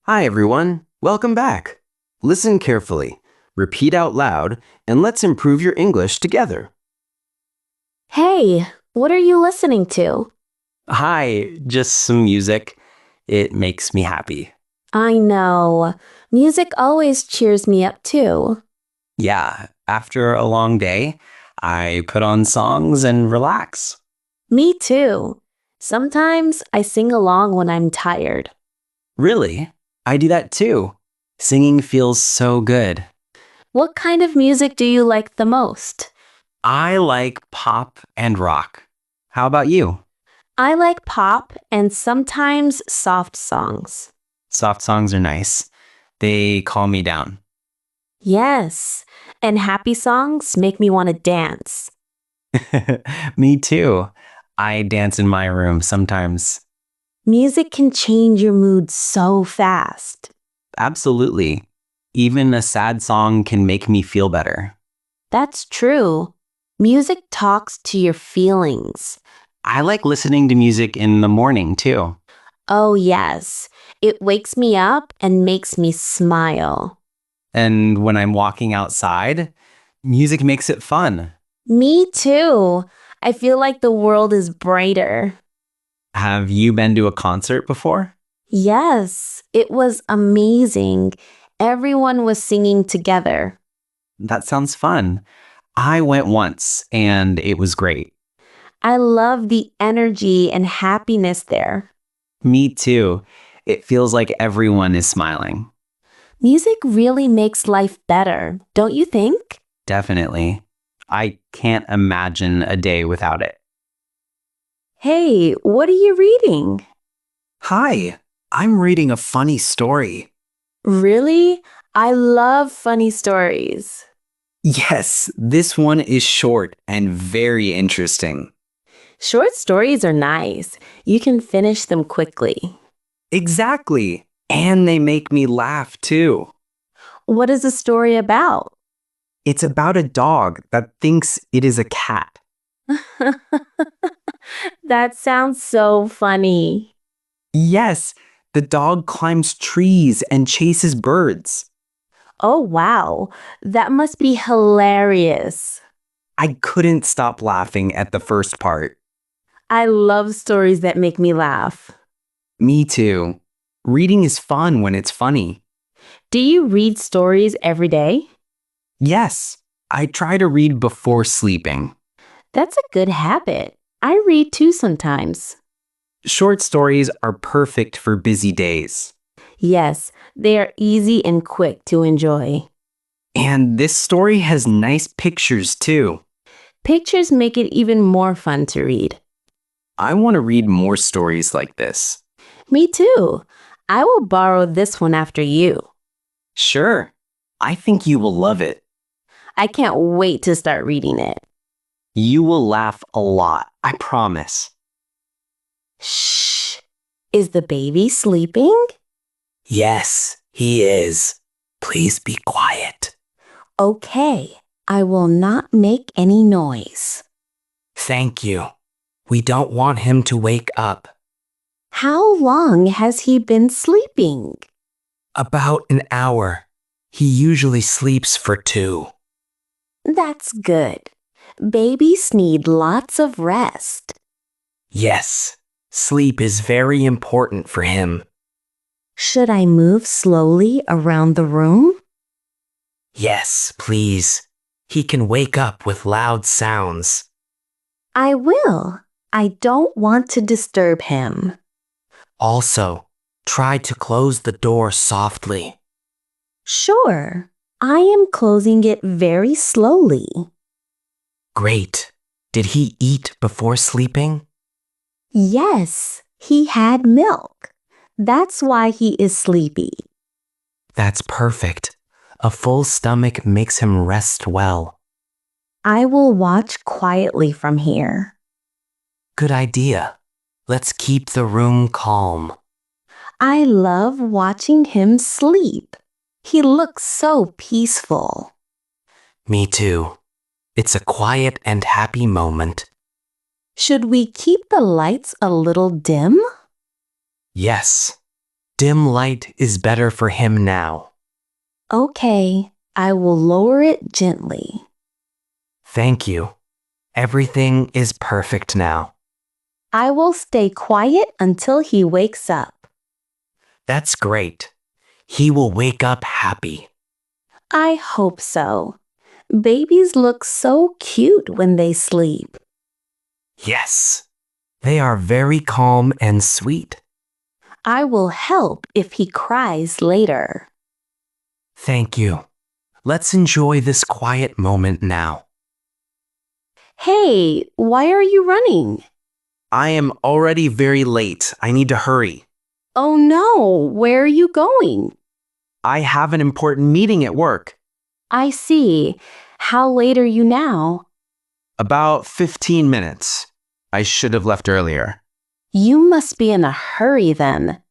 Hi, everyone. Welcome back. Listen carefully, repeat out loud, and let's improve your English together. Hey, what are you listening to? Hi, just some music. It makes me happy. I know. Music always cheers me up too. Yeah, after a long day, I put on songs and relax. Me too. Sometimes I sing along when I'm tired. Really? I do that too. Singing feels so good. What kind of music do you like the most? I like pop and rock. How about you? I like pop and sometimes soft songs. Soft songs are nice. They calm me down. Yes, and happy songs make me want to dance. Me too. I dance in my room sometimes. Music can change your mood so fast. Absolutely. Even a sad song can make me feel better. That's true. Music talks to your feelings. I like listening to music in the morning too. Oh, yes. It wakes me up and makes me smile. And when I'm walking outside, music makes it fun. Me too. I feel like the world is brighter. Have you been to a concert before? Yes, it was amazing. Everyone was singing together. That sounds fun. I went once and it was great. I love the energy and happiness there. Me too. It feels like everyone is smiling. Music really makes life better, don't you think? Definitely. I can't imagine a day without it. Hey, what are you reading? Hi, I'm reading a funny story. Really? I love funny stories. Yes, this one is short and very interesting. Short stories are nice. You can finish them quickly. Exactly. And they make me laugh too. What is the story about? It's about a dog that thinks it is a cat. That sounds so funny. Yes, the dog climbs trees and chases birds. Oh, wow. That must be hilarious. I couldn't stop laughing at the first part. I love stories that make me laugh. Me too. Reading is fun when it's funny. Do you read stories every day? Yes, I try to read before sleeping. That's a good habit. I read too sometimes. Short stories are perfect for busy days. Yes, they are easy and quick to enjoy. And this story has nice pictures too. Pictures make it even more fun to read. I want to read more stories like this. Me too. I will borrow this one after you. Sure, I think you will love it. I can't wait to start reading it. You will laugh a lot, I promise. Shh. Is the baby sleeping? Yes, he is. Please be quiet. Okay, I will not make any noise. Thank you. We don't want him to wake up. How long has he been sleeping? About an hour. He usually sleeps for 2. That's good. Babies need lots of rest. Yes, sleep is very important for him. Should I move slowly around the room? Yes, please. He can wake up with loud sounds. I will. I don't want to disturb him. Also, try to close the door softly. Sure. I am closing it very slowly. Great. Did he eat before sleeping? Yes, he had milk. That's why he is sleepy. That's perfect. A full stomach makes him rest well. I will watch quietly from here. Good idea. Let's keep the room calm. I love watching him sleep. He looks so peaceful. Me too. It's a quiet and happy moment. Should we keep the lights a little dim? Yes. Dim light is better for him now. Okay, I will lower it gently. Thank you. Everything is perfect now. I will stay quiet until he wakes up. That's great. He will wake up happy. I hope so. Babies look so cute when they sleep. Yes, they are very calm and sweet. I will help if he cries later. Thank you. Let's enjoy this quiet moment now. Hey, why are you running? I am already very late. I need to hurry. Oh no, where are you going? I have an important meeting at work. I see. How late are you now? About 15 minutes. I should have left earlier. You must be in a hurry then.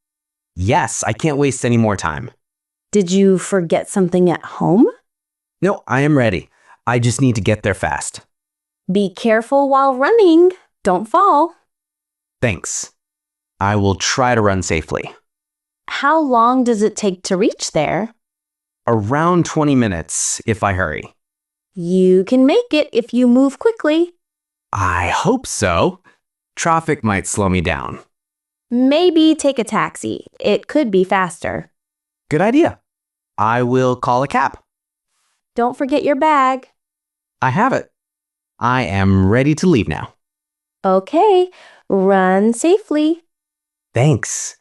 Yes, I can't waste any more time. Did you forget something at home? No, I am ready. I just need to get there fast. Be careful while running. Don't fall. Thanks. I will try to run safely. How long does it take to reach there? Around 20 minutes if I hurry. You can make it if you move quickly. I hope so. Traffic might slow me down. Maybe take a taxi. It could be faster. Good idea. I will call a cab. Don't forget your bag. I have it. I am ready to leave now. Okay, run safely. Thanks.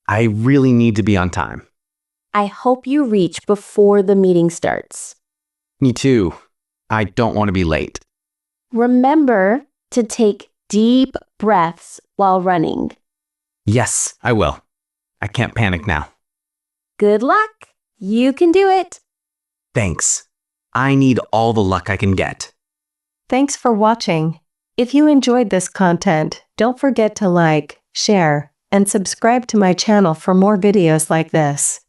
I really need to be on time. I hope you reach before the meeting starts. Me too. I don't want to be late. Remember to take deep breaths while running. Yes, I will. I can't panic now. Good luck. You can do it. Thanks. I need all the luck I can get. Thanks for watching. If you enjoyed this content, don't forget to like, share, and subscribe to my channel for more videos like this.